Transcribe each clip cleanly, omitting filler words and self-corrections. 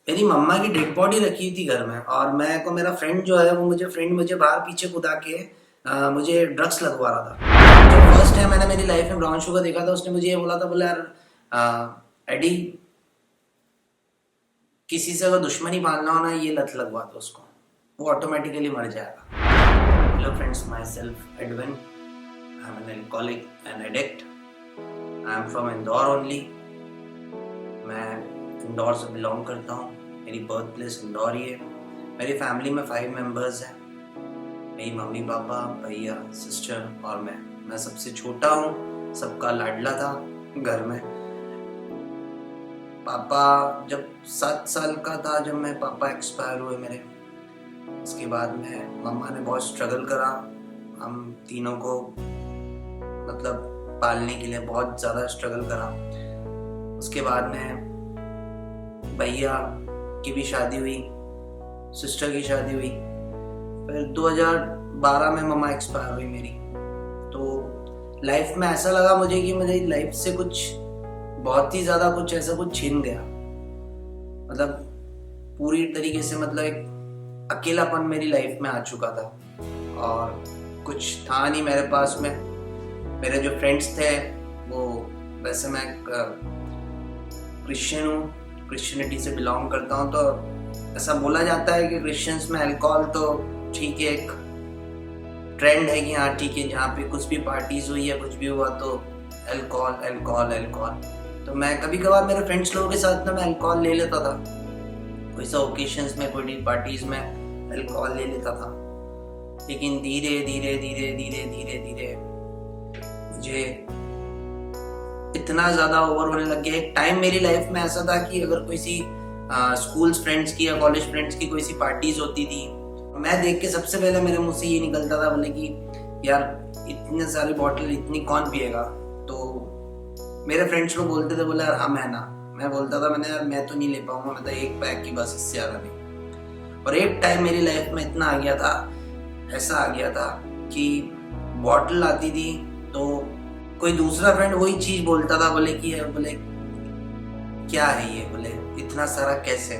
मेरी मम्मा की dead body रखी थी घर में, और मैं को मेरा फ्रेंड जो है वो मुझे बाहर पीछे कुदा के मुझे ड्रग्स लगवा रहा था। जब फर्स्ट टाइम मैंने मेरी लाइफ में ब्राउन शुगर देखा था, उसने मुझे ये बोला था, बोला यार एडी, किसी से अगर दुश्मनी पालना हो ना, ये लत लगवा दो उसको, वो ऑटोमेटिकली मर जाएगा। Hello friends, my self Edwin, I am N alcoholic and addict. I am from Indore only. मैं इंदौर से बिलोंग करता हूँ। मेरी बर्थ प्लेस इंदौर ही है। मेरी फैमिली में 5 मेंबर्स हैं। मेरी मम्मी पापा, भैया, सिस्टर और मैं सबसे छोटा हूँ, सबका लाडला था घर में। पापा जब 7 साल का था, जब मैं पापा एक्सपायर हुए मेरे, उसके बाद में मम्मा ने बहुत स्ट्रगल करा हम तीनों को मतलब पालने के लिए, बहुत ज़्यादा स्ट्रगल करा। उसके बाद में भैया की भी शादी हुई, सिस्टर की शादी हुई, फिर 2012 में मम्मा एक्सपायर हुई मेरी। तो लाइफ में ऐसा लगा मुझे कि मेरी लाइफ से कुछ बहुत ही ज़्यादा कुछ ऐसा कुछ छीन गया। मतलब पूरी तरीके से मतलब एक अकेलापन मेरी लाइफ में आ चुका था, और कुछ था नहीं मेरे पास में। मेरे जो फ्रेंड्स थे वो, वैसे मैं क्रिश्चियन हूँ, क्रिश्चियनिटी से बिलोंग करता हूँ, तो ऐसा बोला जाता है कि क्रिश्चियंस में अल्कोहल तो ठीक है, एक ट्रेंड है कि हाँ ठीक है, जहाँ पे कुछ भी पार्टीज हुई या कुछ भी हुआ तो अल्कोहल अल्कोहल अल्कोहल। तो मैं कभी कभार मेरे फ्रेंड्स लोगों के साथ ना मैं अल्कोहल ले लेता था, कोई सा ओकेशंस में, कोई पार्टीज में अल्कोहल ले लेता था। लेकिन धीरे धीरे धीरे धीरे धीरे धीरे मुझे इतना ज़्यादा ओवर होने लग गया। एक टाइम मेरी लाइफ में ऐसा था कि अगर कोई सी स्कूल फ्रेंड्स की या कॉलेज फ्रेंड्स की कोई सी पार्टीज होती थी, मैं देख के सबसे पहले मेरे मुंह से ये निकलता था, बोले कि यार इतने सारी बॉटल इतनी कौन पिएगा। तो मेरे फ्रेंड्स लोग बोलते थे, बोले यार हम है ना। मैं बोलता था, मैंने यार मैं तो नहीं ले पाऊंगा, मैं तो एक पैक की बस, इससे ज़्यादा नहीं। और एक टाइम मेरी लाइफ में इतना आ गया था, ऐसा आ गया था कि बॉटल आती थी तो कोई दूसरा फ्रेंड वही चीज बोलता था, बोले कि बोले क्या है ये, बोले इतना सारा कैसे।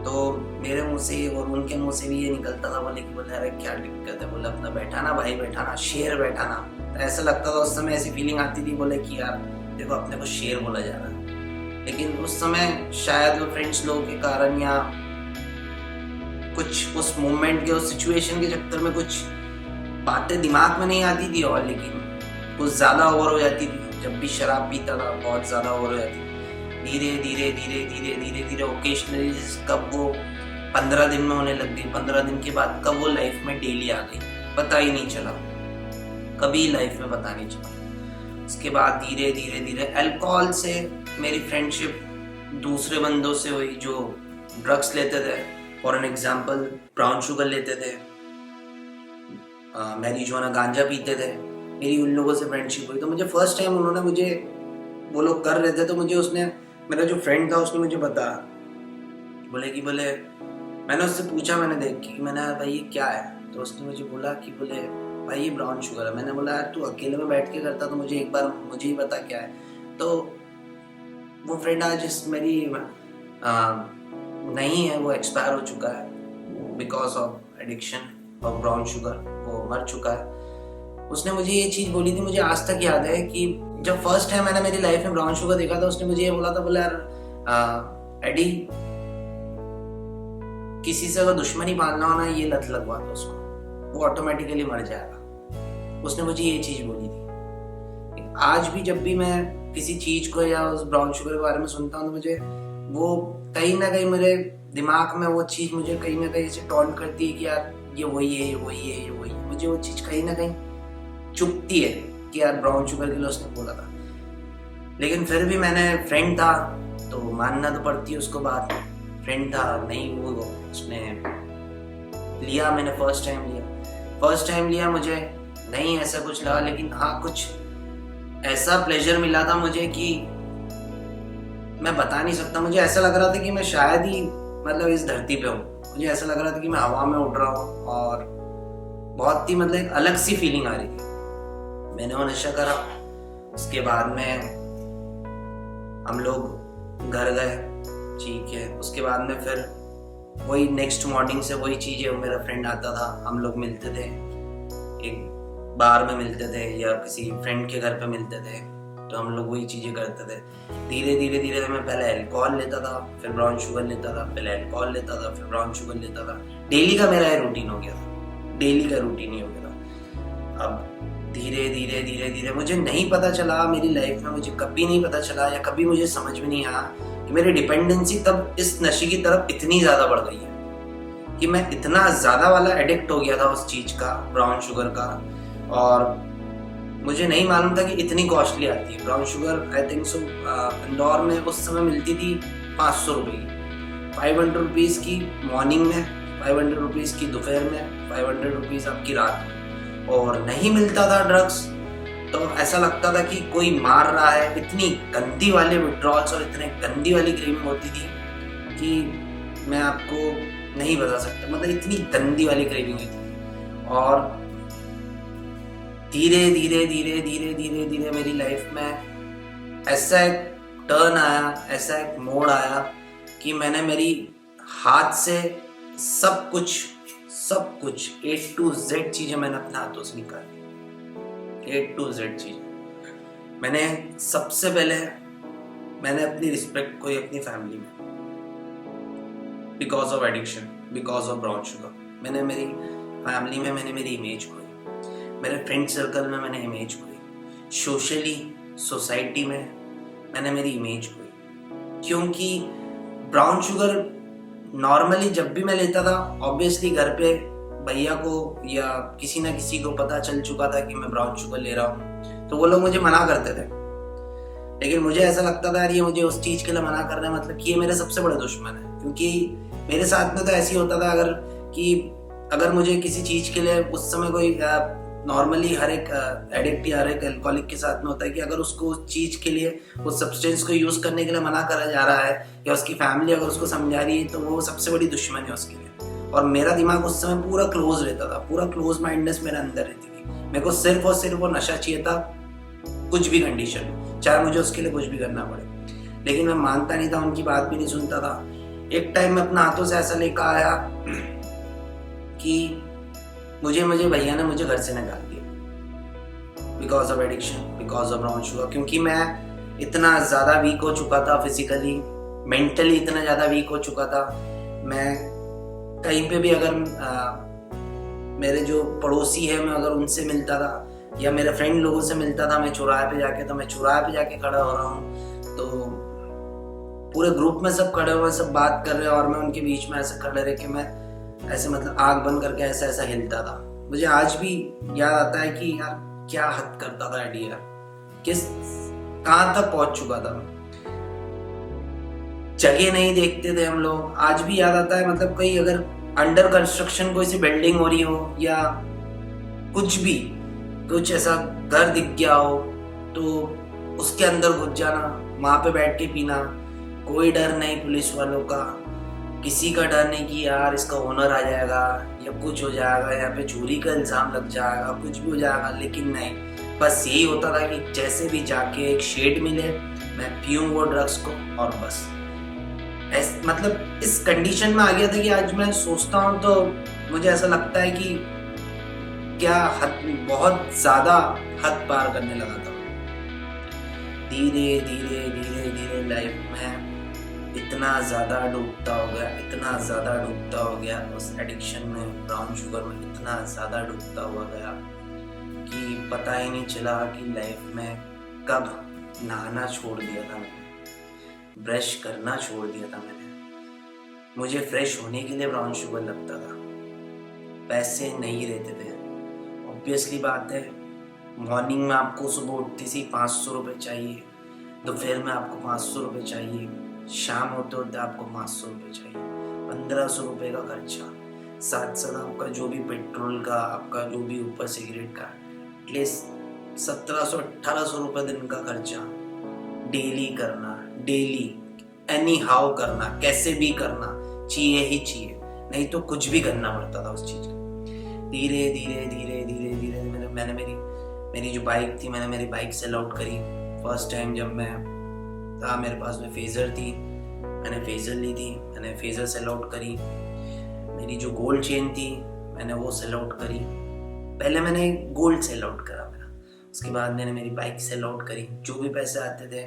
तो मेरे मुंह से और उनके मुंह से भी ये निकलता था, बोले कि बोले अरे क्या दिक्कत है, बोले अपना बैठा ना भाई, बैठा ना, शेर बैठा ना। तो ऐसा लगता था उस समय, ऐसी फीलिंग आती थी, बोले कि यार देखो अपने को शेर बोला जा रहा है। लेकिन उस समय शायद वो फ्रेंड्स लोगों के कारण या कुछ उस मोमेंट के, उस सिचुएशन के चक्कर में कुछ बातें दिमाग में नहीं आती थी, और लेकिन कुछ ज़्यादा ओवर हो जाती थी। जब भी शराब पीता था बहुत ज़्यादा ओवर हो जाती थी। धीरे धीरे धीरे धीरे धीरे धीरे ओकेशनली कब वो 15 दिन में होने लग गई, 15 दिन के बाद कब वो लाइफ में डेली आ गई, पता ही नहीं चला, कभी लाइफ में पता नहीं चला। उसके बाद धीरे धीरे धीरे अल्कोहल से मेरी फ्रेंडशिप दूसरे बंदों से हुई जो ड्रग्स लेते थे। For an example, brown sugar लेते थे, मैरिजुआना गांजा पीते थे। मेरी उन लोगों से फ्रेंडशिप हुई। तो मुझे फर्स्ट टाइम उन्होंने, मुझे वो लोग कर रहे थे तो मुझे उसने, मेरा जो फ्रेंड था उसने मुझे बताया, बोले कि बोले, मैंने उससे पूछा, मैंने देख कि मैंने भाई ये क्या है, तो उसने मुझे बोला कि बोले भाई ये ब्राउन शुगर है। मैंने बोला यार तू अकेले में बैठ के करता तो मुझे एक बार मुझे ही बता क्या है। तो वो फ्रेंड आज मेरी नहीं है, वो एक्सपायर हो चुका है because of addiction of brown sugar, वो मर चुका है। उसने मुझे ये चीज बोली थी, मुझे आज तक याद है कि जब फर्स्ट टाइम मैंने मेरी लाइफ में ब्राउन शुगर देखा था, उसने मुझे ये बोला था, बोला यार एडी, किसी से अगर दुश्मनी पालना हो ना, ये लत लगवा दो उसको, वो ऑटोमेटिकली मर जाएगा। उसने मुझे ये चीज बोली थी। आज भी जब भी मैं किसी चीज को या उस ब्राउन शुगर के बारे में सुनता हूँ तो मुझे वो कहीं ना कहीं मेरे दिमाग में वो चीज मुझे कहीं ना कहीं से टॉन्ट करती है कि यार ये वही है, ये वही है, ये वही है। मुझे वो चीज कहीं ना कहीं चुभती है कि यार ब्राउन शुगर के लिए उसने बोला था। लेकिन फिर भी मैंने, फ्रेंड था तो मानना तो पड़ती है उसको बात। फ्रेंड था, नहीं वो उसने लिया, मैंने फर्स्ट टाइम लिया, मुझे नहीं ऐसा कुछ लगा। लेकिन हाँ, कुछ ऐसा प्लेजर मिला था मुझे कि मैं बता नहीं सकता। मुझे ऐसा लग रहा था कि मैं शायद ही मतलब इस धरती पे हूँ। मुझे ऐसा लग रहा था कि मैं हवा में उड़ रहा हूँ, और बहुत ही मतलब एक अलग सी फीलिंग आ रही थी। मैंने वो नशा करा। उसके बाद में हम लोग घर गए, ठीक है। उसके बाद में फिर वही नेक्स्ट मॉर्निंग से वही चीज़ें, मेरा फ्रेंड आता था, हम लोग मिलते थे, एक बार में मिलते थे या किसी फ्रेंड के घर पे मिलते थे, तो हम लोग वही चीज़ें करते थे। धीरे धीरे धीरे मैं पहले अल्कोहल लेता था, फिर ब्राउन शुगर लेता था, पहले अल्कोहल लेता था, फिर ब्राउन शुगर लेता था। डेली का मेरा ये रूटीन हो गया था, डेली का रूटीन ही हो गया था। अब धीरे धीरे धीरे धीरे मुझे नहीं पता चला मेरी लाइफ में, मुझे कभी नहीं पता चला या कभी मुझे समझ में नहीं आया कि मेरी डिपेंडेंसी तब इस नशे की तरफ इतनी ज़्यादा बढ़ गई है कि मैं इतना ज़्यादा वाला एडिक्ट हो गया था उस चीज़ का, ब्राउन शुगर का। और मुझे नहीं मालूम था कि इतनी कॉस्टली आती है brown sugar. I think so Indore में उस समय मिलती थी 500 रुपये की, 500 रुपीज़ की मॉर्निंग में, 500 रुपीज़ की दोपहर में, 500 रुपीज़ आपकी रात में। और नहीं मिलता था ड्रग्स तो ऐसा लगता था कि कोई मार रहा है। इतनी गंदी वाली विड्रॉल्स और इतने गंदी वाली क्रीमिंग होती थी कि मैं आपको नहीं बता सकता, मतलब इतनी गंदी वाली क्रेविंग हुई थी। और धीरे धीरे धीरे धीरे धीरे धीरे मेरी लाइफ में ऐसा एक टर्न आया, ऐसा एक मोड़ आया कि मैंने मेरी हाथ से सब कुछ A to Z चीजें मैंने अपने हाथों से निकाली। A to Z चीजें मैंने सबसे पहले मैंने अपनी रिस्पेक्ट खोई अपनी फैमिली में, because of addiction, because of brown sugar. मैंने मेरी फैमिली में मैंने मेरी इमेज खोई, मेरे फ्रेंड सर्कल में मैंने इमेज खोई, सोशली सोसाइटी में मैंने मेरी इमेज खोई। क्योंकि ब्राउन शुगर नॉर्मली जब भी मैं लेता था, ऑब्वियसली घर पे भैया को या किसी ना किसी को पता चल चुका था कि मैं ब्राउन शुगर ले रहा हूँ, तो वो लोग मुझे मना करते थे। लेकिन मुझे ऐसा लगता था यार ये मुझे उस चीज़ के लिए मना कर रहे हैं, मतलब कि ये मेरे सबसे बड़े दुश्मन है। क्योंकि मेरे साथ में तो ऐसे ही होता था अगर मुझे किसी चीज़ के लिए उस समय कोई नॉर्मली हर एक एडिक्ट या हर एक अल्कोहलिक के साथ में होता है कि अगर उसको उस चीज़ के लिए, उस सब्सटेंस को यूज़ करने के लिए मना करा जा रहा है या उसकी फैमिली अगर उसको समझा रही है, तो वो सबसे बड़ी दुश्मन है उसके लिए। और मेरा दिमाग उस समय पूरा क्लोज रहता था, पूरा क्लोज माइंडनेस मेरे अंदर रहती थी। मेरे को सिर्फ और सिर्फ वो नशा चाहिए था, कुछ भी कंडीशन, चाहे मुझे उसके लिए कुछ भी करना पड़े। लेकिन मैं मानता नहीं था, उनकी बात भी नहीं सुनता था। एक टाइम में अपने हाथों से ऐसा लेकर आया कि मुझे भैया ने मुझे घर से निकाल दिया, because of addiction, because of brown sugar. क्योंकि मैं इतना ज़्यादा वीक हो चुका था, फिजिकली मेंटली इतना ज़्यादा वीक हो चुका था। मैं कहीं पे भी अगर मेरे जो पड़ोसी है, मैं अगर उनसे मिलता था या मेरे फ्रेंड लोगों से मिलता था, मैं चौराहे पे जाके खड़ा हो रहा हूँ, तो पूरे ग्रुप में सब खड़े हुए, सब बात कर रहे हैं और मैं उनके बीच में ऐसे खड़े रह के मैं ऐसे मतलब आँख बंद करके ऐसा ऐसा हिलता था। मुझे आज भी याद आता है कि यार क्या हद करता था आइडिया, कहाँ तक पहुंच चुका था। जगह नहीं देखते थे हम लोग। आज भी याद आता है, मतलब कोई अगर अंडर कंस्ट्रक्शन कोई सी बिल्डिंग हो रही हो या कुछ भी, कुछ ऐसा घर दिख गया हो तो उसके अंदर घुस जाना, वहां पे बैठ के पीना। कोई डर नहीं पुलिस वालों का, किसी का डर नहीं कि यार इसका ओनर आ जाएगा या कुछ हो जाएगा, यहाँ पे चोरी का इल्जाम लग जाएगा, कुछ भी हो जाएगा। लेकिन नहीं, बस यही होता था कि जैसे भी जाके एक शेड मिले, मैं पीऊँ वो ड्रग्स को और बस। मतलब इस कंडीशन में आ गया था कि आज मैं सोचता हूँ तो मुझे ऐसा लगता है कि क्या बहुत ज्यादा हद पार करने लगा था। धीरे धीरे धीरे धीरे लाइफ में इतना ज़्यादा डूबता हो गया उस एडिक्शन में, ब्राउन शुगर में इतना ज़्यादा डूबता हुआ गया कि पता ही नहीं चला कि लाइफ में कब नहाना छोड़ दिया था मैंने, ब्रश करना छोड़ दिया था मैंने। मुझे फ्रेश होने के लिए ब्राउन शुगर लगता था, पैसे नहीं रहते थे। ऑब्वियसली बात है, मॉर्निंग में आपको सुबह उठते से 500 रुपये चाहिए, दोपहर में आपको 500 रुपये चाहिए, शाम होते होते आपको 500 रुपये चाहिए, 1500 रुपये का खर्चा, साथ साथ आपका जो भी पेट्रोल का, आपका जो भी ऊपर सिगरेट का, एटलीस्ट 1700-1800 रुपये दिन का खर्चा डेली करना, डेली एनी हाउ करना, कैसे भी करना चाहिए ही चाहिए, नहीं तो कुछ भी करना पड़ता था उस चीज़ का। धीरे धीरे धीरे धीरे धीरे मैंने मेरी जो बाइक थी, मैंने मेरी बाइक सेल आउट करी। फर्स्ट टाइम जब मैं था, मेरे पास में फेजर थी, मैंने फेजर ली थी, मैंने फेजर सेल आउट करी। मेरी जो गोल्ड चेन थी मैंने वो सेल आउट करी। पहले मैंने गोल्ड सेल आउट करा मेरा, उसके बाद मैंने मेरी बाइक सेल आउट करी। जो भी पैसे आते थे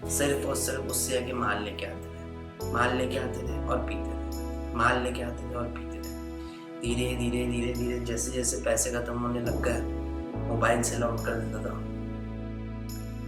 सिर्फ और सिर्फ उससे आके माल लेके आते थे, माल लेके आते थे और पीते थे, माल लेके आते थे और पीते थे। धीरे धीरे धीरे धीरे जैसे जैसे पैसे खत्म होने लग गए, मोबाइल सेल आउट कर देता था।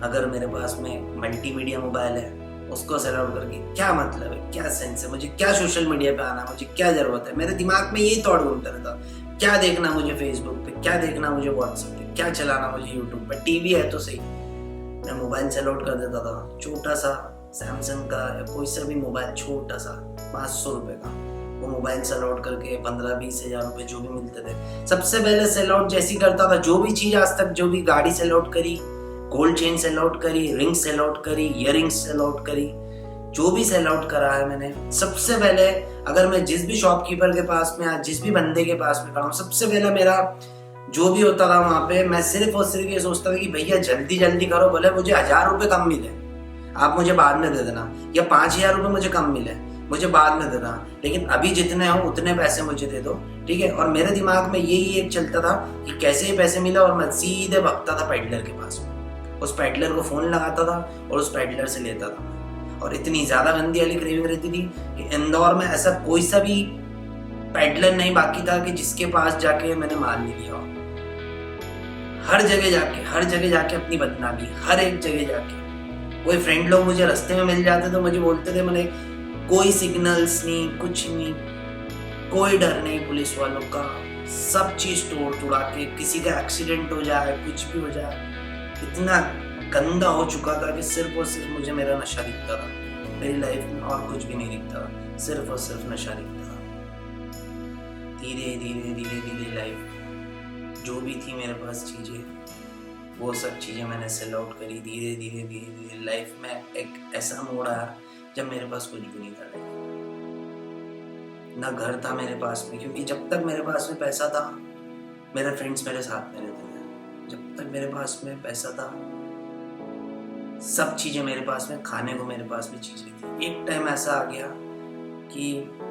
अगर मेरे पास में मल्टीमीडिया मोबाइल है उसको सेल आउट करके क्या मतलब है, क्या सेंस है, मुझे क्या सोशल मीडिया पे आना, मुझे क्या जरूरत है। मेरे दिमाग में यही थॉट घूमता रहता, क्या देखना मुझे फेसबुक पे, क्या देखना मुझे व्हाट्सएप पे, क्या चलाना मुझे यूट्यूब पे, टीवी है तो सही। मैं मोबाइल सेल आउट कर देता था, छोटा सा सैमसंग का या कोई सा भी मोबाइल, छोटा सा 500 रुपए का, वो मोबाइल सेल आउट करके 15-20 हजार रुपए जो भी मिलते थे सबसे पहले सेल आउट जैसी करता था। जो भी चीज आज तक, जो भी गाड़ी सेल आउट करी, गोल्ड चेन सेल आउट करी, रिंग सेल आउट करी, इयररिंग्स सेल आउट करी, जो भी सेल आउट करा है मैंने, सबसे पहले अगर मैं जिस भी शॉपकीपर के पास में या जिस भी बंदे के पास में खड़ा हूँ, सबसे पहले मेरा जो भी होता था वहां पे, मैं सिर्फ और सिर्फ ये सोचता था कि भैया जल्दी जल्दी करो, भले मुझे 1000 रुपए कम मिले आप मुझे बाद में दे देना, या 5000 रुपए मुझे कम मिले मुझे बाद में देना, लेकिन अभी जितने हो उतने पैसे मुझे दे दो, ठीक है। और मेरे दिमाग में यही एक चलता था कि कैसे ही पैसे मिले, और मैं सीधे भागता था पेडलर के पास में, उस पेडलर को फोन लगाता था और उस पेडलर से लेता था। और इतनी ज्यादा गंदी वाली क्रेविंग रहती थी कि इंदौर में ऐसा कोई सा भी पेडलर नहीं बाकी था कि जिसके पास जाके मैंने माल नहीं लिया हो। हर जगह जाके अपनी बदनामी, हर एक जगह जाके। कोई फ्रेंड लोग मुझे रास्ते में मिल जाते तो मुझे बोलते थे, मैंने कोई सिग्नल्स नहीं, कुछ नहीं, कोई डर नहीं पुलिस वालों का, सब चीज तोड़ तुड़ा के, किसी का एक्सीडेंट हो जाए, कुछ भी हो जाए, इतना गंदा हो चुका था कि सिर्फ और सिर्फ मुझे मेरा नशा दिखता था। मेरी लाइफ में और कुछ भी नहीं दिखता था, सिर्फ और सिर्फ नशा दिखता था। धीरे धीरे धीरे धीरे लाइफ जो भी थी मेरे पास चीजें, वो सब चीजें मैंने सेल आउट करी। धीरे धीरे धीरे धीरे लाइफ में एक ऐसा मोड़ आया जब मेरे पास कुछ भी नहीं था लाइफ, ना घर था मेरे पास में, क्योंकि जब तक मेरे पास में पैसा था मेरे फ्रेंड्स मेरे साथ में रहते थे। जब तक मेरे पास में पैसा था सब चीजें मेरे पास में, खाने को मेरे पास में चीजें थी। एक टाइम ऐसा आ गया कि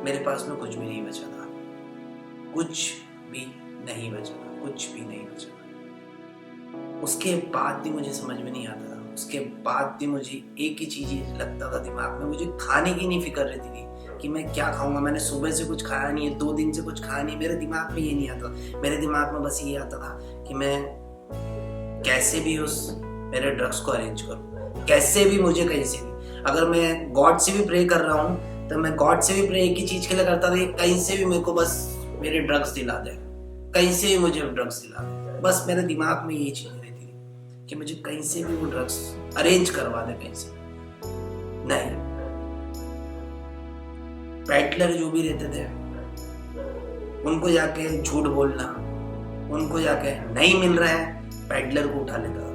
मेरे पास में कुछ भी नहीं बचा था, कुछ भी नहीं बचा था, कुछ भी नहीं बचा था। उसके बाद भी मुझे समझ में नहीं आता था, उसके बाद भी मुझे एक ही चीज लगता था दिमाग में, मुझे खाने की नहीं फिक्र रहती थी कि मैं क्या खाऊंगा। मैंने सुबह से कुछ खाया नहीं है, 2 दिन से कुछ खाया नहीं, मेरे दिमाग में ये नहीं आता। मेरे दिमाग में बस ये आता था कि मैं कैसे भी उस मेरे ड्रग्स को अरेंज करूं, कैसे भी, मुझे कहीं से भी। अगर मैं गॉड से भी प्रे कर रहा हूँ तो मैं गॉड से भी प्रे एक ही चीज के लिए करता था, कहीं से भी मेरे को बस मेरे ड्रग्स दिला दे, कहीं से भी मुझे ड्रग्स दिला दे। बस मेरे दिमाग में यही चीज रहती थी कि मुझे कहीं से भी वो ड्रग्स अरेंज करवा दे, कहीं से नहीं। पेडलर जो भी रहते थे उनको जाके झूठ बोलना, उनको जाके नहीं मिल रहा है, पेडलर को उठा लेता था,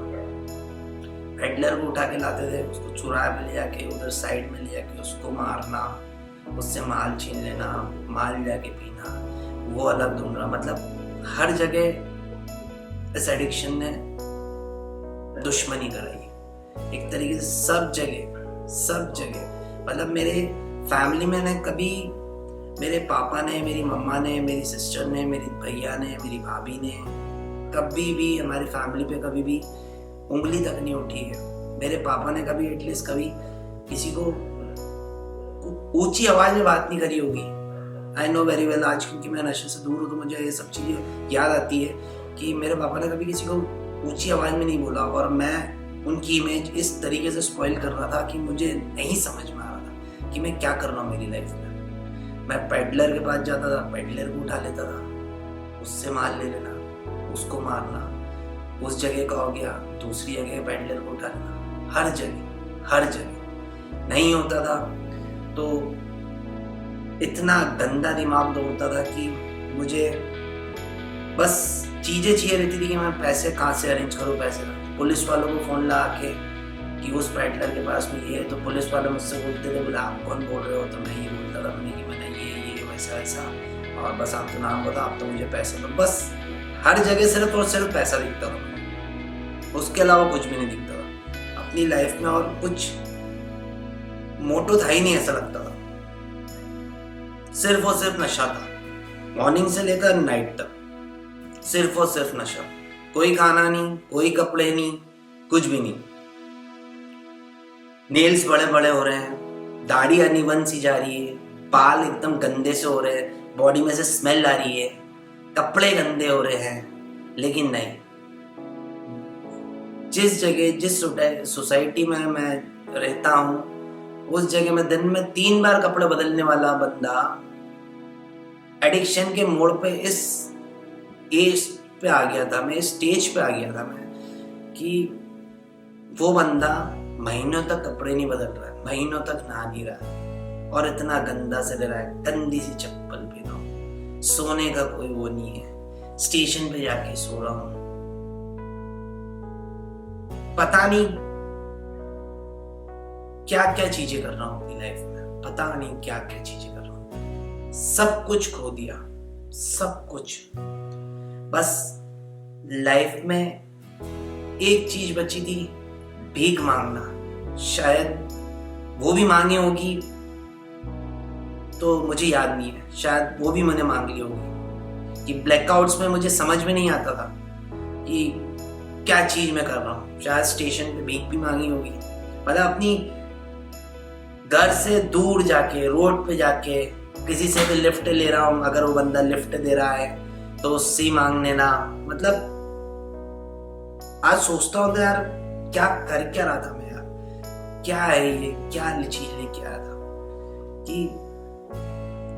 पेडलर को उठा के लाते थे, उसको चुराए में ले जाके उधर साइड में ले जाके उसको मारना, उससे माल छीन लेना, माल जाके पीना, वो अलग ढूंढना। मतलब हर जगह इस एडिक्शन ने दुश्मनी कराई एक तरीके से, सब जगह। मतलब मेरे फैमिली में ने कभी, मेरे पापा ने, मेरी मम्मा ने, मेरी सिस्टर ने, मेरी भैया ने, मेरी भाभी ने कभी भी हमारी फैमिली पे कभी भी उंगली तक नहीं उठी है। मेरे पापा ने कभी एटलीस्ट कभी किसी को ऊंची आवाज में बात नहीं करी होगी। आई नो वेरी वेल, आज क्योंकि मैं नशे से दूर हूँ तो मुझे ये सब चीजें याद आती है कि मेरे पापा ने कभी किसी को ऊंची आवाज में नहीं बोला, और मैं उनकी इमेज इस तरीके से स्पॉइल कर रहा था कि मुझे नहीं समझ में आ रहा था कि मैं क्या कर रहा हूँ मेरी लाइफ में। मैं पेडलर के पास जाता था, पेडलर को उठा लेता था, उससे माल ले लेना, उसको मारना, उस जगह का हो गया, दूसरी जगह पेडलर को उठा लेना, हर जगह नहीं होता था। तो इतना गंदा दिमाग दौड़ता था कि मुझे बस चीजें चाहिए रहती थी कि मैं पैसे कहाँ से अरेंज करूँ, पैसे। पुलिस वालों को फोन लगा के कि उस पेडलर के पास में ये है, तो पुलिस वाले मुझसे बोलते थे, बोले आप कौन बोल रहे हो, तो मैं ये बोलता था मैंने कि मैंने ये वैसा, और बस आप तो नाम बता, आप तो मुझे पैसे दो। बस हर जगह सिर्फ और सिर्फ पैसा दिखता था, उसके अलावा कुछ भी नहीं दिखता था अपनी लाइफ में। और कुछ मोटो था ही नहीं, ऐसा लगता था। सिर्फ और सिर्फ नशा था, मॉर्निंग से लेकर नाइट तक सिर्फ और सिर्फ नशा। कोई खाना नहीं, कोई कपड़े नहीं, कुछ भी नहीं। नेल्स बड़े बड़े हो रहे हैं, दाढ़ी अनइवन सी जा रही है, बाल एकदम गंदे से हो रहे हैं, बॉडी में से स्मेल आ रही है, कपड़े गंदे हो रहे हैं। लेकिन नहीं, जिस जगह, जिस सोसाइटी में मैं रहता हूँ, उस जगह में दिन में 3 बार कपड़े बदलने वाला बंदा एडिक्शन के मोड़ पे इस एज पे आ गया था, मैं इस स्टेज पे आ गया था मैं, कि वो बंदा महीनों तक कपड़े नहीं बदल रहा है, महीनों तक नहा नहीं रहा है, और इतना गंदा से रह रहा है, गंदी सी चप्पल पहना हूं, सोने का कोई वो नहीं है, स्टेशन पे जाके सो रहा हूं, पता नहीं क्या क्या चीजें कर रहा हूं अपनी लाइफ में, पता नहीं क्या क्या चीजें कर रहा हूं। सब कुछ खो दिया, सब कुछ। बस लाइफ में एक चीज बची थी, भीख मांगना। शायद वो भी मांगी होगी तो मुझे याद नहीं है, शायद वो भी मैंने मांग ली होगी। कि ब्लैकआउट्स में मुझे समझ में नहीं आता था कि क्या चीज मैं कर रहा हूँ। शायद स्टेशन पे भीख भी मांगी होगी, मतलब अपनी घर से दूर जाके, रोड पे जाके किसी से भी लिफ्ट ले रहा हूँ, अगर वो बंदा लिफ्ट दे रहा है तो उससे मांग लेना। मतलब आज सोचता हूँ तो यार क्या कर क्या रहा था मैं यार, क्या है ये, क्या चीज लेके आया था, कि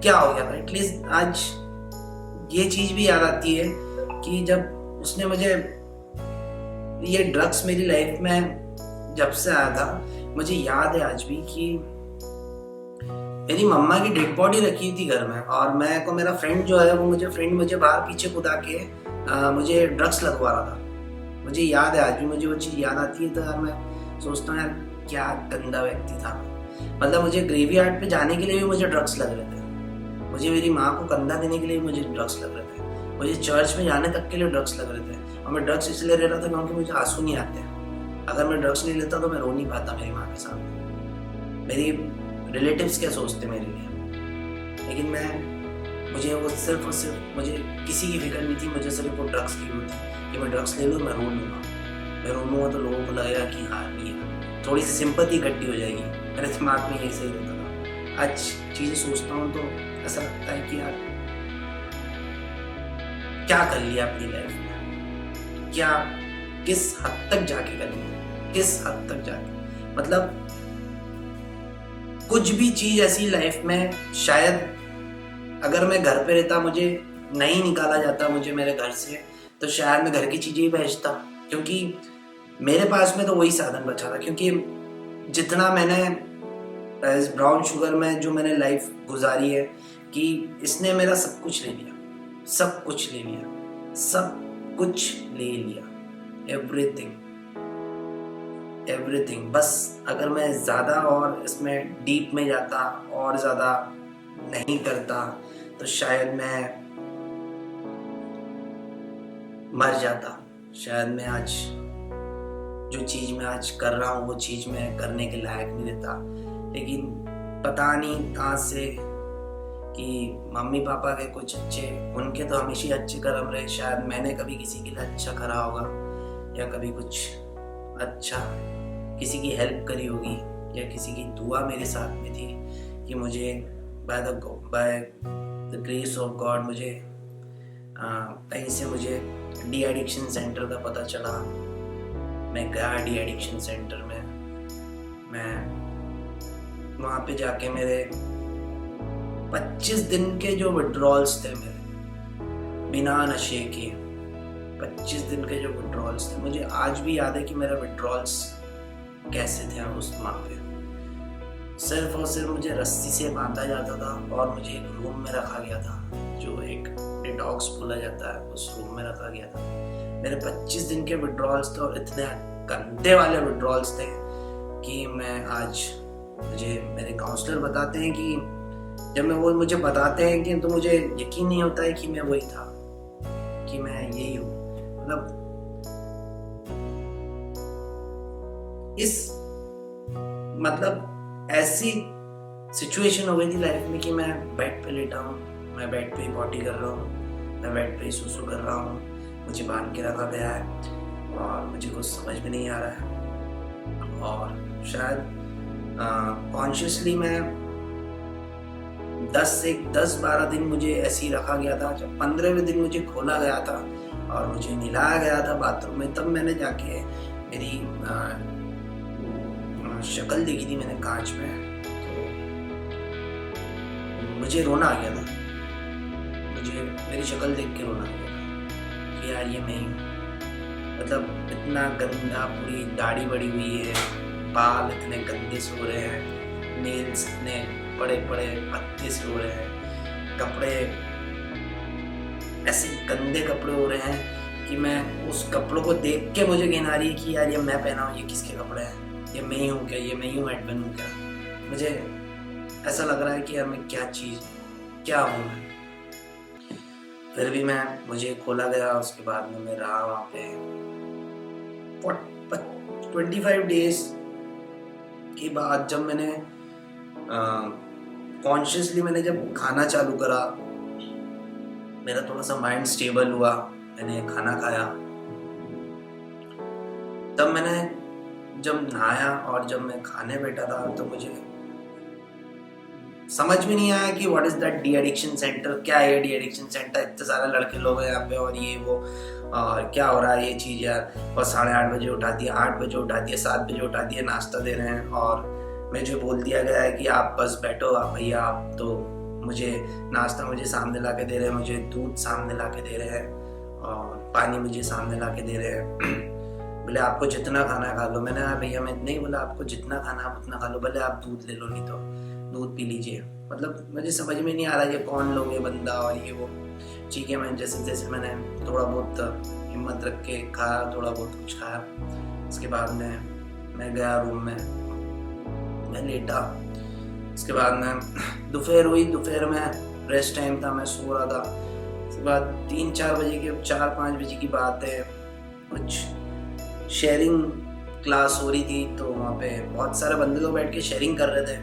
क्या हो गया था। एटलीस्ट आज ये चीज भी याद आती है कि जब उसने मुझे, ये ड्रग्स मेरी लाइफ में जब से आया था, मुझे याद है आज भी कि मेरी मम्मा की डेड बॉडी रखी थी घर में, और मैं को मेरा फ्रेंड जो है वो मुझे बाहर पीछे कुदा के मुझे ड्रग्स लगवा रहा था। मुझे याद है आज भी, मुझे वो चीज़ याद आती है तो यार मैं सोचता हूँ यार क्या गंदा व्यक्ति था। मतलब मुझे ग्रेवयार्ड पे जाने के लिए भी मुझे ड्रग्स लग रहे थे, मुझे मेरी माँ को कंधा देने के लिए मुझे ड्रग्स लग रहे थे, मुझे चर्च में जाने तक के लिए ड्रग्स लग रहे थे। और मैं ड्रग्स इसलिए ले रहा था क्योंकि मुझे आंसू नहीं आते। अगर मैं ड्रग्स नहीं लेता तो मैं रो नहीं पाता मेरी माँ के सामने। मेरी रिलेटिव्स क्या सोचते मेरे लिए, लेकिन मुझे वो सिर्फ और सिर्फ, मुझे किसी की फिक्र नहीं थी, मुझे सिर्फ वो ड्रग्स की हुई थी कि मैं ड्रग्स ले लूँ, मैं रो लूँगा। मैं रो लूँगा तो लोगों को लगेगा कि हाँ नहीं है, थोड़ी सी सिंपैथी इकट्ठी हो जाएगी। मेरे दिमाग में ये सही रहता था। आज चीज़ें सोचता हूँ तो ऐसा लगता है कि यार क्या कर लिया अपनी लाइफ में, क्या किस हद तक जाके कर लिया, किस हद तक जाके। मतलब कुछ भी चीज ऐसी लाइफ में, शायद अगर मैं घर पे रहता, मुझे नहीं निकाला जाता मुझे मेरे घर से, तो शायद मैं घर की चीजें ही बेचता, क्योंकि मेरे पास में तो वही साधन बचा था। क्योंकि जितना मैंने इस ब्राउन शुगर में जो मैंने लाइफ गुजारी है, कि इसने मेरा सब कुछ ले लिया, सब कुछ ले लिया, सब कुछ ले लिया, एवरीथिंग एवरीथिंग। बस अगर मैं ज़्यादा और इसमें डीप में जाता और ज़्यादा नहीं करता तो शायद मैं मर जाता। शायद मैं आज जो चीज़ मैं आज कर रहा हूँ वो चीज़ मैं करने के लायक नहीं रहता। लेकिन पता नहीं कहाँ से कि मम्मी पापा के कुछ अच्छे, उनके तो हमेशा अच्छे कर्म रहे, शायद मैंने कभी किसी के लिए अच्छा करा होगा, या कभी कुछ अच्छा किसी की हेल्प करी होगी, या किसी की दुआ मेरे साथ में थी कि मुझे by the grace of God मुझे कहीं से मुझे डी एडिक्शन सेंटर का पता चला। मैं गया डी एडिक्शन सेंटर में, मैं वहाँ पे जाके मेरे 25 दिन के जो विड्रॉल्स थे मेरे बिना नशे के, 25 दिन के जो विड्रॉल्स थे, मुझे आज भी याद है कि मेरा विड्रॉल्स कैसे थे उस वहाँ पे। सिर्फ और सिर्फ मुझे रस्सी से बांधा जाता था और मुझे एक रूम में रखा गया था, जो एक डिटॉक्स बोला जाता है, उस रूम में रखा गया था। मेरे 25 दिन के विड्रॉल्स थे और इतने गंदे वाले विड्रॉल्स थे कि मैं आज, मुझे मेरे काउंसलर बताते हैं कि जब मैं वो मुझे बताते हैं कि तो मुझे यकीन नहीं होता है कि मैं वही था, कि मैं यही हूँ। मतलब ऐसी सिचुएशन हो गई थी लाइफ में कि मैं बेड पे लेटा हूँ, मैं बेड पे ही पॉटी कर रहा हूँ, मैं बेड पे ही सुसु कर रहा हूँ, मुझे बांध के रखा गया है और मुझे कुछ समझ में नहीं आ रहा है। और शायद कॉन्शियसली मैं 10-12 दिन मुझे ऐसे ही रखा गया था। जब 15वें दिन मुझे खोला गया था और मुझे मिलाया गया था बाथरूम में, तब मैंने जाके मेरी शक्ल देखी थी मैंने कांच में, तो मुझे रोना आ गया था। मुझे मेरी शक्ल देख के रोना आ गया था कि यार ये मैं ही हूँ। मतलब इतना गंदा, पूरी दाढ़ी बड़ी हुई है, बाल इतने गंदे से हो रहे हैं, नेल्स इतने बड़े बड़े पत्ते से हो रहे हैं, कपड़े ऐसे गंदे कपड़े हो रहे हैं कि मैं उस कपड़ों को देख के मुझे घिन आ रही है कि यार ये मैं पहना हूँ, ये किसके कपड़े हैं, ये मैं ही हूँ क्या, ये मैं ही हूँ एडविन हूँ क्या। मुझे ऐसा लग रहा है कि यार मैं क्या हूँ मैं। फिर भी मुझे खोला गया, उसके बाद में मैं रहा वहाँ पे 25 डेज के बाद। जब मैंने कॉन्शियसली मैंने जब खाना चालू करा, मेरा थोड़ा सा माइंड स्टेबल हुआ, मैंने खाना खाया, तब मैंने जब नहाया और जब मैं खाने बैठा था तो मुझे समझ में नहीं आया कि what is that de addiction centre, क्या है डी एडिक्शन सेंटर, इतने सारे लड़के लोग हैं यहाँ पे और ये वो, और क्या हो रहा है ये चीज़ यार। और 8:30 बजे उठा दिया, 8 बजे उठा दिया, 7 बजे उठा दिया, नाश्ता दे रहे हैं और मुझे बोल दिया गया है कि आप बस बैठो आप भैया आप। तो मुझे नाश्ता मुझे सामने ला के दे रहे हैं, मुझे दूध सामने ला के दे रहे हैं और पानी मुझे सामने ला के दे रहे हैं। बोले आपको जितना खाना खा लो। मैंने भैया मैं नहीं बोला, आपको जितना खाना आप उतना खा लो, भले आप दूध ले लो, नहीं तो दूध पी लीजिए। मतलब मुझे समझ में नहीं आ रहा ये कौन लोग है बंदा और ये वो। ठीक है, मैं जैसे जैसे मैंने थोड़ा बहुत हिम्मत रख के खाया, थोड़ा बहुत कुछ खाया, उसके बाद मैं गया रूम में, मैं लेटा। उसके बाद में दोपहर हुई, दोपहर में रेस्ट टाइम था, मैं सो रहा था। उसके बाद 3-4 बजे के 4-5 बजे की बात है, कुछ शेयरिंग क्लास हो रही थी, तो वहाँ पे बहुत सारे बंदे लोग बैठ के शेयरिंग कर रहे थे,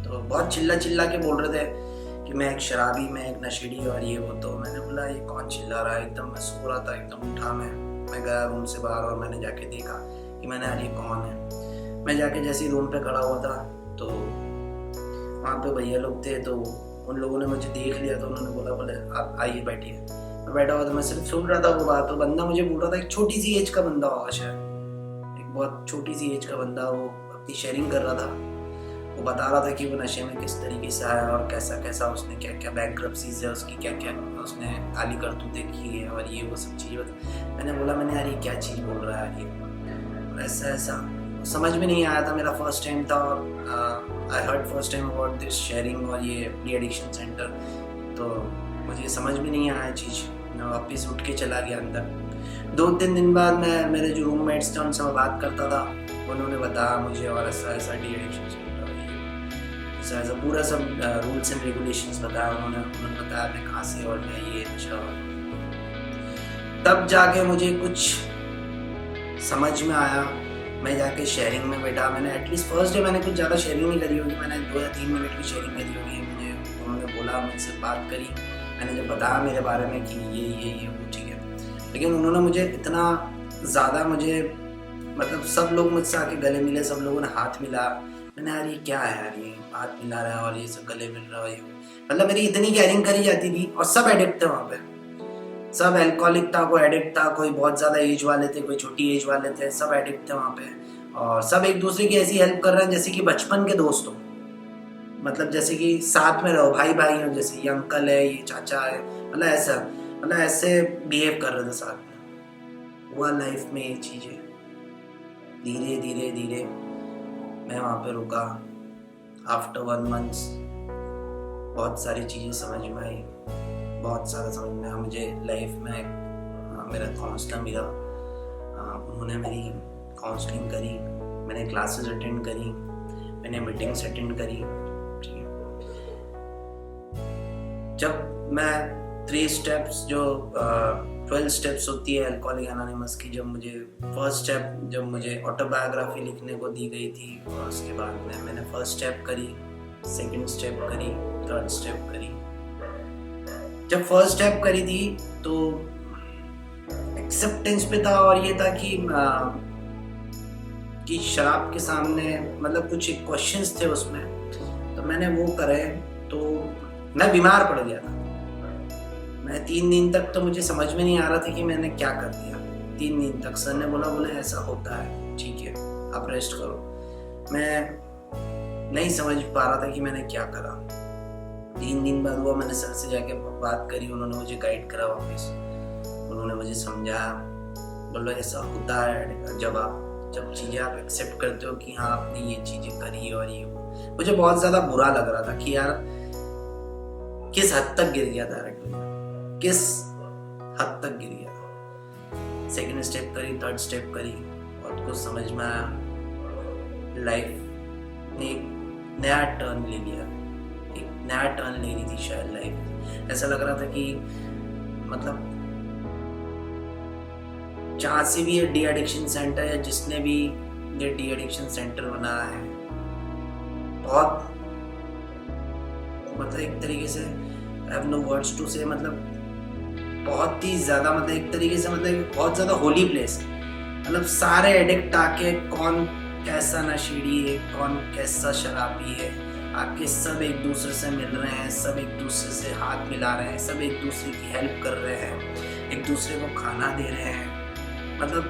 तो बहुत चिल्ला के बोल रहे थे कि मैं एक शराबी, मैं एक नशेड़ी और ये वो। तो मैंने बोला ये कौन चिल्ला रहा है, एकदम मैं सो रहा था, एकदम उठा मैं गया रूम से बाहर और मैंने जाके देखा कि मैंने यार ये कौन है। मैं जाके जैसे ही रूम पे खड़ा हुआ था तो वहाँ पे भैया लोग थे, तो उन लोगों ने मुझे देख लिया, तो उन्होंने बोले आप आइए बैठिए। मैं बैठा हुआ था, मैं सिर्फ सुन रहा था वो बात। तो बंदा मुझे बोल रहा था, एक छोटी सी एज का बंदा होगा शायद, एक बहुत छोटी सी एज का बंदा, वो अपनी शेयरिंग कर रहा था। वो बता रहा था कि वो नशे में किस तरीके से आया और कैसा उसने क्या बैंक्रप्सीज है उसकी, क्या उसने काली करतूतें की है और ये वो सब चीज़ें। मैंने बोला यार ये क्या चीज़ बोल रहा है ये, ऐसा समझ में नहीं आया था। मेरा फर्स्ट टाइम था और I heard first time about this sharing और ये डी एडिक्शन सेंटर, तो मुझे समझ में नहीं आया चीज़। मैं वापस उठ के चला गया अंदर। 2-3 दिन बाद मेरे जो रूममेट्स थे उनसे मैं बात करता था, उन्होंने बताया मुझे और ऐसा डी एडिक्शन सेंटर, ऐसा पूरा सब रूल्स एंड रेगुलेशंस बताया उन्होंने बताया मैं कहाँ से और मैं ये नशा। तब जाके मुझे कुछ समझ में आया। मैं जाके शेयरिंग में बैठा। मैंने एटलीस्ट फर्स्ट डे मैंने कुछ ज़्यादा शेयरिंग नहीं करी होगी, मैंने 2 या 3 मिनट की शेयरिंग करी होगी। उन्होंने बोला, मुझसे बात करी, मैंने जब बताया मेरे बारे में कि ये वो ठीक है, लेकिन उन्होंने मुझे इतना ज़्यादा मतलब सब लोग मुझसे आके गले मिले, सब लोगों ने हाथ मिला। मैंने यार ये क्या है यार, ये हाथ मिला रहा है और ये सब गले मिल रहा है, मतलब मेरी इतनी केयरिंग करी जाती थी। और सब एडिक्ट थे वहाँ पे, सब एल्कोहलिक था, कोई एडिक्ट था, कोई बहुत ज़्यादा एज वाले थे, कोई छोटी एज वाले थे, सब एडिक्ट थे वहाँ पे। और सब एक दूसरे की ऐसी हेल्प कर रहे हैं जैसे कि बचपन के दोस्त हो, मतलब जैसे कि साथ में रहो, भाई हो, जैसे ये अंकल है, ये चाचा है, मतलब ऐसे बिहेव कर रहे थे साथ में। हुआ लाइफ में ये चीज़ें, धीरे मैं वहाँ पे रुका। आफ्टर 1 मंथ बहुत सारी चीज़ें समझ में आई, बहुत सारा समझ में आया मुझे लाइफ में। मेरा काउंसलर मिला, उन्होंने मेरी काउंसलिंग करी, मैंने क्लासेस अटेंड करी, मैंने मीटिंग्स अटेंड करी। ठीक है, जब मैं 3 स्टेप्स जो 12 स्टेप्स होती है अल्कोहलिक एनोनिमस की, जब मुझे फर्स्ट स्टेप जब मुझे ऑटोबायोग्राफी लिखने को दी गई थी, और उसके बाद में मैंने फर्स्ट स्टेप करी, सेकंड स्टेप करी, थर्ड स्टेप करी। जब फर्स्ट स्टेप करी थी तो एक्सेप्टेंस पे था, और ये था कि शराब के सामने मतलब कुछ क्वेश्चंस थे उसमें, तो मैंने वो करे तो मैं बीमार पड़ गया था। मैं 3 दिन तक तो मुझे समझ में नहीं आ रहा था कि मैंने क्या कर दिया। 3 दिन तक सर ने बोले ऐसा होता है, ठीक है आप रेस्ट करो। मैं नहीं समझ पा रहा था कि मैंने क्या करा। 3 दिन बाद हुआ, मैंने सर से जाके बात करी, उन्होंने मुझे गाइड करा वापस, उन्होंने मुझे समझाया, बोला ऐसा होता है जब चीज़ें आप एक्सेप्ट करते हो कि हाँ आपने ये चीज़ें करी और ये। मुझे बहुत ज़्यादा बुरा लग रहा था कि यार किस हद तक गिर गया था, किस हद तक गिर गया था। सेकंड स्टेप करी, थर्ड स्टेप करी, और कुछ समझ में आया। लाइफ ने एक नया टर्न ले लिया, एक नया टर्न ले रही थी शायद लाइफ। ऐसा लग रहा था कि मतलब जहाँ से भी ये डी एडिक्शन सेंटर या जिसने भी ये डी एडिक्शन सेंटर बनाया है, बहुत मतलब एक तरीके से I have no words to say, मतलब बहुत ही ज़्यादा मतलब एक तरीके से मतलब बहुत ज़्यादा होली प्लेस है। मतलब सारे एडिक्ट आके, कौन कैसा नशेड़ी है, कौन कैसा शराबी है, आके सब एक दूसरे से मिल रहे हैं, सब एक दूसरे से हाथ मिला रहे हैं, सब एक दूसरे की हेल्प कर रहे हैं, एक दूसरे को खाना दे रहे हैं। मतलब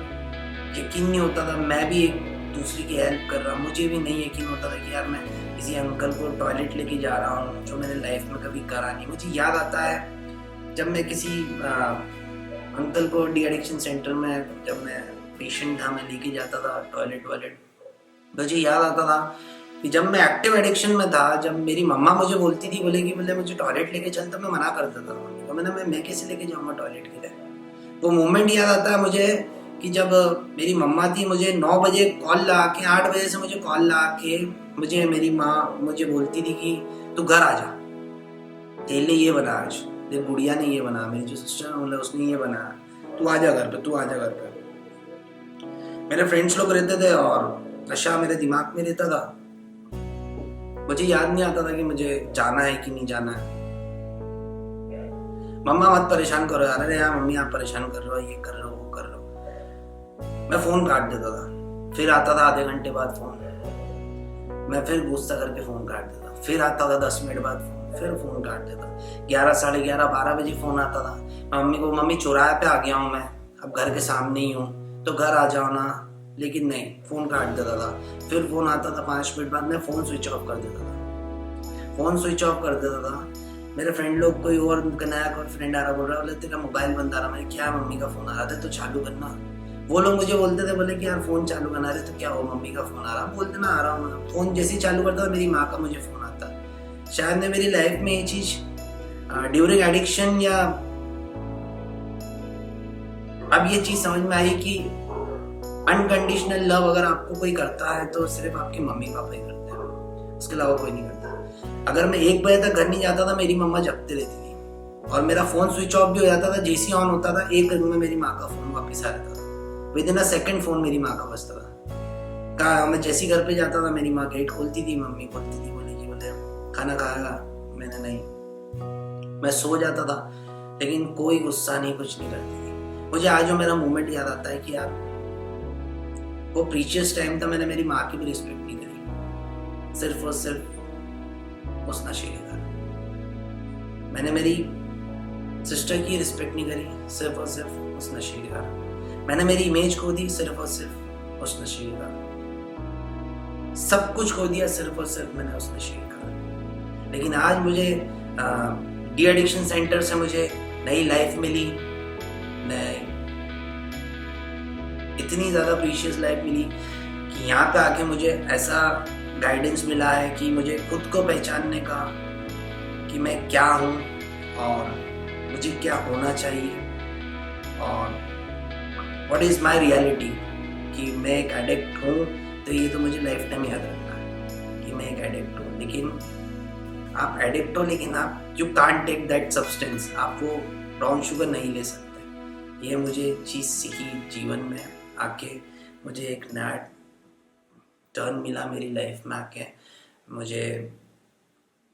यकीन नहीं होता था मैं भी एक दूसरे की हेल्प कर रहा हूँ। मुझे भी नहीं यकीन होता था कि यार मैं किसी अंकल को टॉयलेट लेके जा रहा हूँ, जो मैंने लाइफ में कभी करा नहीं। मुझे याद आता है जब मैं किसी अंकल को डी एडिक्शन सेंटर में, जब मैं पेशेंट था, मैं लेके जाता था टॉयलेट वायलेट, मुझे याद आता था कि जब मैं एक्टिव एडिक्शन में था, जब मेरी मम्मा मुझे बोलती थी, बोले मुझे टॉयलेट लेके चल, तो मैं मना करता था मम्मी को। मैं कैसे लेके जाऊँगा टॉयलेट के लिए। वो मोमेंट याद आता है मुझे कि जब मेरी मम्मा थी, मुझे 9 बजे कॉल लगा के, 8 बजे से मुझे कॉल लगा के मुझे मेरी माँ मुझे बोलती थी कि तू घर आ जा, तेरे लिए ये बना, आज तेरी गुड़िया ने ये बना, मेरी जो सिस्टर है उसने ये बनाया, तू आ जा घर पे, तू आ जा घर पे। मेरे फ्रेंड्स लोग रहते थे और नशा मेरे दिमाग में रहता था। मुझे याद नहीं आता था कि मुझे जाना है कि नहीं जाना है। मम्मा मत परेशान करो यार, अरे यार मम्मी आप परेशान कर रहे हो, ये कर रहे हो, वो कर रहे हो। मैं फोन काट देता था, फिर आता था आधे घंटे बाद फोन, मैं फिर गुस्सा करके फोन काट देता, फिर आता था 10 मिनट बाद फोन, फिर फोन काट देता। 11, साढ़े 11, 12 बजे फोन आता था मम्मी को, मम्मी चौराहे पे आ गया हूँ मैं, अब घर के सामने ही हूँ, तो घर आ जाओ ना। लेकिन नहीं, फोन काट देता था। फिर फोन आता था 5 मिनट बाद, मैं फोन स्विच ऑफ कर देता था, फोन स्विच ऑफ कर देता था। मेरे फ्रेंड लोग, कोई और नया कोई फ्रेंड आ रहा, बोल रहा, बोले तेरा मोबाइल बंद आ रहा। मैंने क्या, मम्मी का फोन आ रहा था, तो चालू करना। वो लोग मुझे बोलते थे, बोले कि यार फोन चालू करना रहे, तो क्या हो, मम्मी का फोन आ रहा, बोल देना आ रहा हूँ। फोन जैसे ही चालू करता था, मेरी माँ का मुझे फोन आता। शायद ने मेरी लाइफ में ये चीज ड्यूरिंग एडिक्शन, या अब ये चीज समझ में आई कि अनकंडीशनल लव अगर आपको कोई करता है तो सिर्फ आपके मम्मी पापा ही करते हैं, उसके अलावा कोई नहीं करता। अगर मैं 1 बजे तक घर नहीं जाता था, मेरी मम्मा जगते रहती थी, और मेरा फोन स्विच ऑफ भी हो जाता था, जैसे ऑन होता था 1 मिनट में मेरी माँ का फोन वापस आ जाता था। विदिन अ सेकंड फोन मेरी माँ का बजता था। मैं जैसे घर पे जाता था, मेरी माँ गेट खोलती थी, मम्मी खोलती थी, बोले खाना खाएगा, मैंने नहीं, मैं सो जाता था, लेकिन कोई गुस्सा नहीं, कुछ नहीं करती थी। मुझे आज जो मेरा मोमेंट याद आता है कि यार वो प्रीशियस टाइम था, मैंने मेरी माँ की भी रिस्पेक्ट नहीं करी, सिर्फ और सिर्फ उस नशे के कारण। मैंने मेरी सिस्टर की रिस्पेक्ट नहीं करी, सिर्फ और सिर्फ उस नशे के कारण। मैंने मेरी इमेज खो दी, सिर्फ और सिर्फ उस नशे के कारण। सब कुछ खो दिया, सिर्फ और सिर्फ मैंने उस नशे के कारण। लेकिन आज मुझे डी एडिक्शन सेंटर से मुझे नई लाइफ मिली, इतनी ज़्यादा प्रीशियस लाइफ मिली कि यहाँ पे आके मुझे ऐसा गाइडेंस मिला है कि मुझे खुद को पहचानने का, कि मैं क्या हूँ और मुझे क्या होना चाहिए, और व्हाट इज़ माई रियलिटी, कि मैं एक एडिक्ट हूँ। तो ये तो मुझे लाइफ टाइम याद रखना है कि मैं एक एडिक्ट हूँ। लेकिन आप एडिक्ट हो, लेकिन आप you can't take that substance, आप वो ब्राउन शुगर नहीं ले सकते। ये मुझे चीज़ सीखी जीवन में आके, मुझे एक नया टर्न मिला मेरी लाइफ में आके। मुझे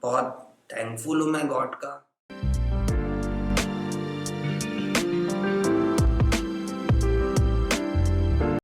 बहुत थैंकफुल हूँ मैं गॉड का।